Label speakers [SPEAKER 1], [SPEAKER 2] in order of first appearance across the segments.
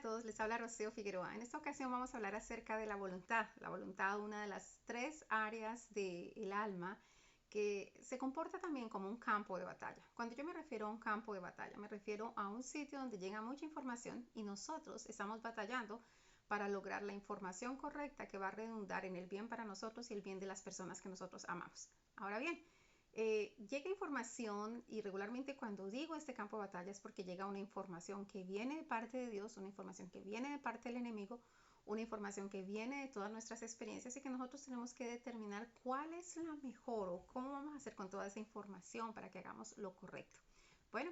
[SPEAKER 1] a todos, les habla Rocío Figueroa. En esta ocasión vamos a hablar acerca de la voluntad. La voluntad, una de las tres áreas del alma que se comporta también como un campo de batalla. Cuando yo me refiero a un campo de batalla, me refiero a un sitio donde llega mucha información y nosotros estamos batallando para lograr la información correcta que va a redundar en el bien para nosotros y el bien de las personas que nosotros amamos. Ahora bien, llega información y regularmente cuando digo este campo de batalla es porque llega una información que viene de parte de Dios, una información que viene de parte del enemigo, una información que viene de todas nuestras experiencias y que nosotros tenemos que determinar cuál es la mejor o cómo vamos a hacer con toda esa información para que hagamos lo correcto. Bueno,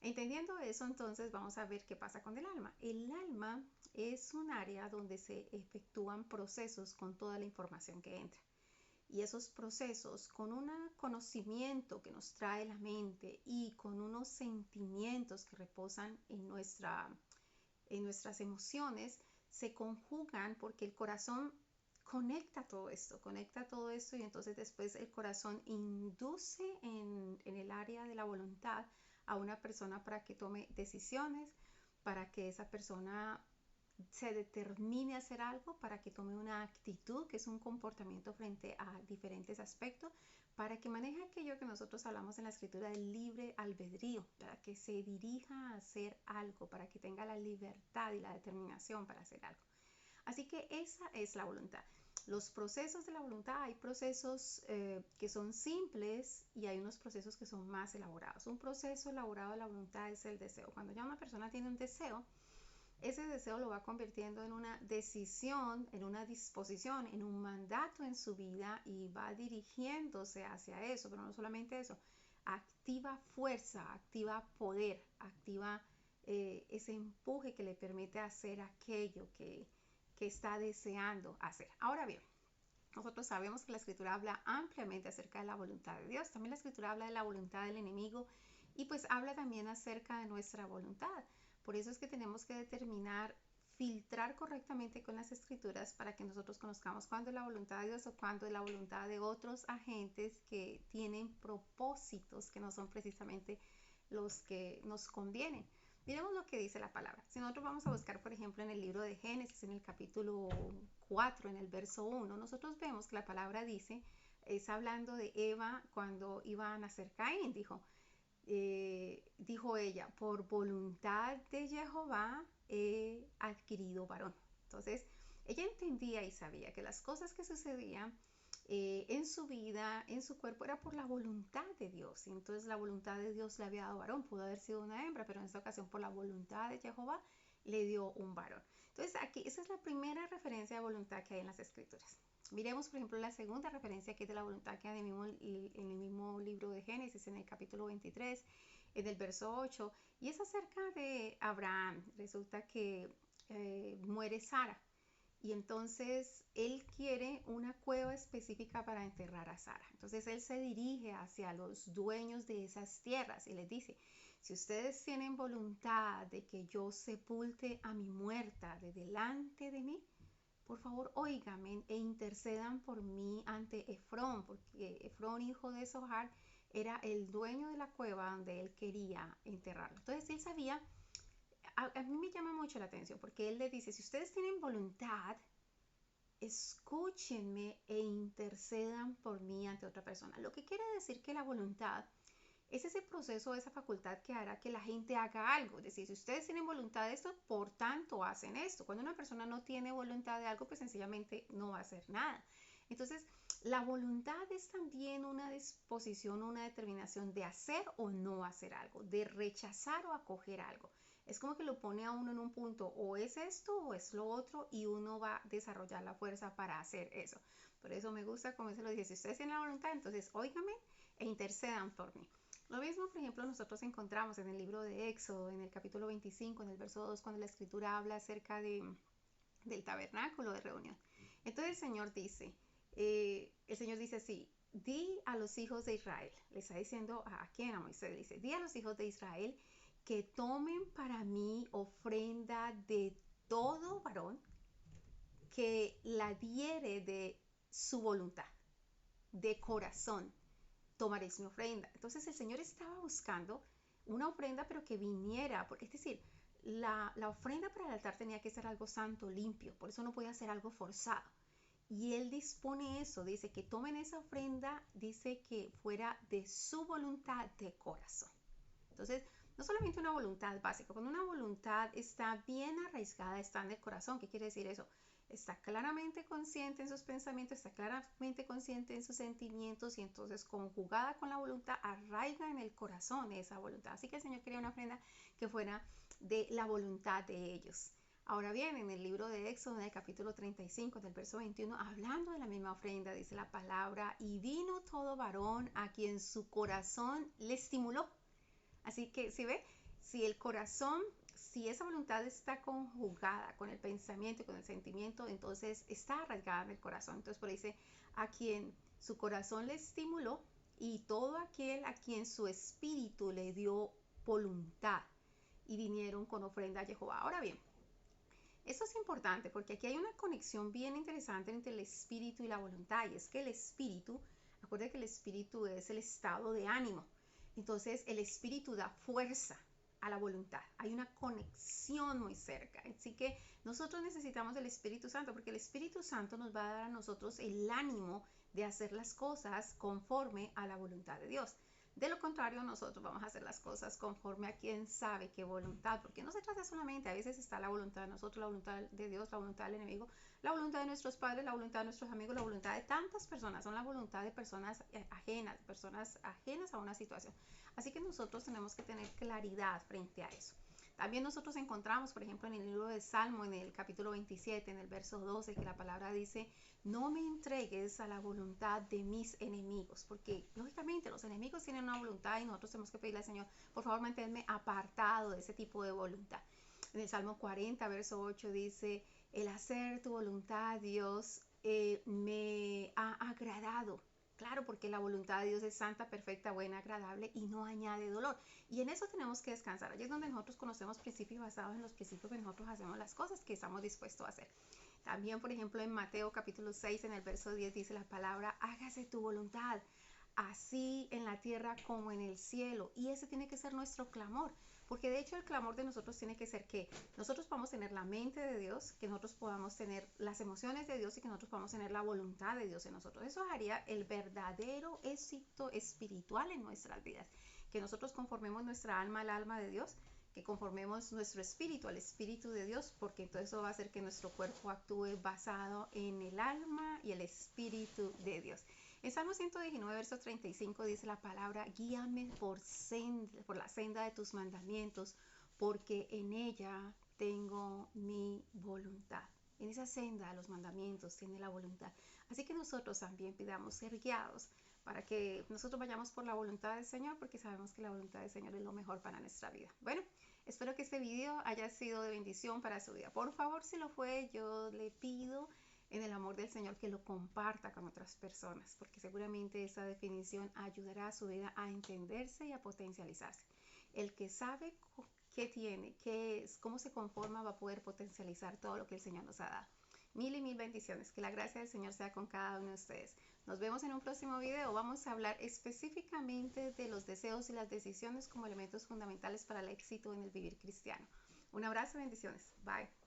[SPEAKER 1] entendiendo eso, entonces vamos a ver qué pasa con el alma. El alma es un área donde se efectúan procesos con toda la información que entra. Y esos procesos, con un conocimiento que nos trae la mente y con unos sentimientos que reposan en nuestras emociones, se conjugan porque el corazón conecta todo esto y entonces después el corazón induce en el área de la voluntad a una persona para que tome decisiones, para que esa persona se determine a hacer algo, para que tome una actitud, que es un comportamiento frente a diferentes aspectos, para que maneje aquello que nosotros hablamos en la escritura del libre albedrío, para que se dirija a hacer algo, para que tenga la libertad y la determinación para hacer algo. Así que esa es la voluntad. Los procesos de la voluntad, hay procesos que son simples y hay unos procesos que son más elaborados. Un proceso elaborado de la voluntad es el deseo. Cuando ya una persona tiene un deseo, ese deseo lo va convirtiendo en una decisión, en una disposición, en un mandato en su vida y va dirigiéndose hacia eso, pero no solamente eso, activa fuerza, activa poder, activa ese empuje que le permite hacer aquello que está deseando hacer. Ahora bien, nosotros sabemos que la escritura habla ampliamente acerca de la voluntad de Dios, también la escritura habla de la voluntad del enemigo y pues habla también acerca de nuestra voluntad. Por eso es que tenemos que determinar, filtrar correctamente con las escrituras para que nosotros conozcamos cuándo es la voluntad de Dios o cuándo es la voluntad de otros agentes que tienen propósitos que no son precisamente los que nos convienen. Miremos lo que dice la palabra. Si nosotros vamos a buscar, por ejemplo, en el libro de Génesis, en el capítulo 4, en el verso 1, nosotros vemos que la palabra dice, es hablando de Eva cuando iba a nacer Caín, dijo ella, por voluntad de Jehová he adquirido varón. Entonces, ella entendía y sabía que las cosas que sucedían en su vida, en su cuerpo, era por la voluntad de Dios. Y entonces la voluntad de Dios le había dado varón, pudo haber sido una hembra, pero en esta ocasión por la voluntad de Jehová le dio un varón. Entonces aquí, esa es la primera referencia de voluntad que hay en las escrituras. Miremos, por ejemplo, la segunda referencia que es de la voluntad que hay en el mismo libro de Génesis, en el capítulo 23, en el verso 8, y es acerca de Abraham. Resulta que muere Sara y entonces él quiere una cueva específica para enterrar a Sara. Entonces él se dirige hacia los dueños de esas tierras y les dice, si ustedes tienen voluntad de que yo sepulte a mi muerta de delante de mí, por favor óigame e intercedan por mí ante Efrón, porque Efrón, hijo de Zohar, era el dueño de la cueva donde él quería enterrarlo. Entonces él sabía, a mí me llama mucho la atención, porque él le dice, si ustedes tienen voluntad, escúchenme e intercedan por mí ante otra persona. Lo que quiere decir que la voluntad es ese proceso, esa facultad que hará que la gente haga algo. Es decir, si ustedes tienen voluntad de esto, por tanto hacen esto. Cuando una persona no tiene voluntad de algo, pues sencillamente no va a hacer nada. Entonces, la voluntad es también una disposición, una determinación de hacer o no hacer algo, de rechazar o acoger algo. Es como que lo pone a uno en un punto, o es esto o es lo otro, y uno va a desarrollar la fuerza para hacer eso. Por eso me gusta, como se lo dice, si ustedes tienen la voluntad, entonces óigame e intercedan por mí. Lo mismo, por ejemplo, nosotros encontramos en el libro de Éxodo, en el capítulo 25, en el verso 2, cuando la escritura habla acerca del tabernáculo de reunión. Entonces el Señor dice así, di a los hijos de Israel, le está diciendo a quién, a Moisés, dice, di a los hijos de Israel que tomen para mí ofrenda de todo varón que la diere de su voluntad, de corazón, tomaréis mi ofrenda. Entonces el Señor estaba buscando una ofrenda, pero que viniera, porque es decir, la ofrenda para el altar tenía que ser algo santo, limpio, por eso no podía ser algo forzado. Y él dispone eso, dice que tomen esa ofrenda, dice que fuera de su voluntad de corazón. Entonces, no solamente una voluntad básica, cuando una voluntad está bien arraigada, está en el corazón. ¿Qué quiere decir eso? Está claramente consciente en sus pensamientos, está claramente consciente en sus sentimientos y entonces conjugada con la voluntad, arraiga en el corazón esa voluntad. Así que el Señor quería una ofrenda que fuera de la voluntad de ellos. Ahora bien, en el libro de Éxodo, en el capítulo 35, del verso 21, hablando de la misma ofrenda, dice la palabra, y vino todo varón a quien su corazón le estimuló. Así que, si ve, si el corazón, si esa voluntad está conjugada con el pensamiento y con el sentimiento, entonces está arraigada en el corazón. Entonces, por ahí dice, a quien su corazón le estimuló y todo aquel a quien su espíritu le dio voluntad y vinieron con ofrenda a Jehová. Ahora bien, eso es importante porque aquí hay una conexión bien interesante entre el espíritu y la voluntad, y es que el espíritu, acuérdense que el espíritu es el estado de ánimo, entonces el espíritu da fuerza a la voluntad, hay una conexión muy cerca, así que nosotros necesitamos el Espíritu Santo porque el Espíritu Santo nos va a dar a nosotros el ánimo de hacer las cosas conforme a la voluntad de Dios. De lo contrario, nosotros vamos a hacer las cosas conforme a quien sabe qué voluntad, porque no se trata solamente, a veces está la voluntad de nosotros, la voluntad de Dios, la voluntad del enemigo, la voluntad de nuestros padres, la voluntad de nuestros amigos, la voluntad de tantas personas, son la voluntad de personas ajenas a una situación. Así que nosotros tenemos que tener claridad frente a eso. También nosotros encontramos, por ejemplo, en el libro de Salmo, en el capítulo 27, en el verso 12, que la palabra dice, no me entregues a la voluntad de mis enemigos, porque lógicamente los enemigos tienen una voluntad y nosotros tenemos que pedirle al Señor, por favor, manténme apartado de ese tipo de voluntad. En el Salmo 40, verso 8 dice, el hacer tu voluntad, Dios, me ha agradado. Claro, porque la voluntad de Dios es santa, perfecta, buena, agradable y no añade dolor. Y en eso tenemos que descansar. Allí es donde nosotros conocemos principios basados en los principios que nosotros hacemos las cosas que estamos dispuestos a hacer. También, por ejemplo, en Mateo capítulo 6, en el verso 10 dice la palabra, hágase tu voluntad, así en la tierra como en el cielo. Y ese tiene que ser nuestro clamor. Porque de hecho el clamor de nosotros tiene que ser que nosotros podamos tener la mente de Dios, que nosotros podamos tener las emociones de Dios y que nosotros podamos tener la voluntad de Dios en nosotros. Eso haría el verdadero éxito espiritual en nuestras vidas. Que nosotros conformemos nuestra alma al alma de Dios, que conformemos nuestro espíritu al espíritu de Dios, porque entonces eso va a hacer que nuestro cuerpo actúe basado en el alma y el espíritu de Dios. En Salmo 119, verso 35 dice la palabra, guíame por la senda de tus mandamientos, porque en ella tengo mi voluntad. En esa senda de los mandamientos tiene la voluntad. Así que nosotros también pidamos ser guiados para que nosotros vayamos por la voluntad del Señor, porque sabemos que la voluntad del Señor es lo mejor para nuestra vida. Bueno, espero que este video haya sido de bendición para su vida. Por favor, si lo fue, yo le pido en el amor del Señor que lo comparta con otras personas, porque seguramente esa definición ayudará a su vida a entenderse y a potencializarse. El que sabe qué tiene, qué es, cómo se conforma, va a poder potencializar todo lo que el Señor nos ha dado. Mil y mil bendiciones. Que la gracia del Señor sea con cada uno de ustedes. Nos vemos en un próximo video. Vamos a hablar específicamente de los deseos y las decisiones como elementos fundamentales para el éxito en el vivir cristiano. Un abrazo y bendiciones. Bye.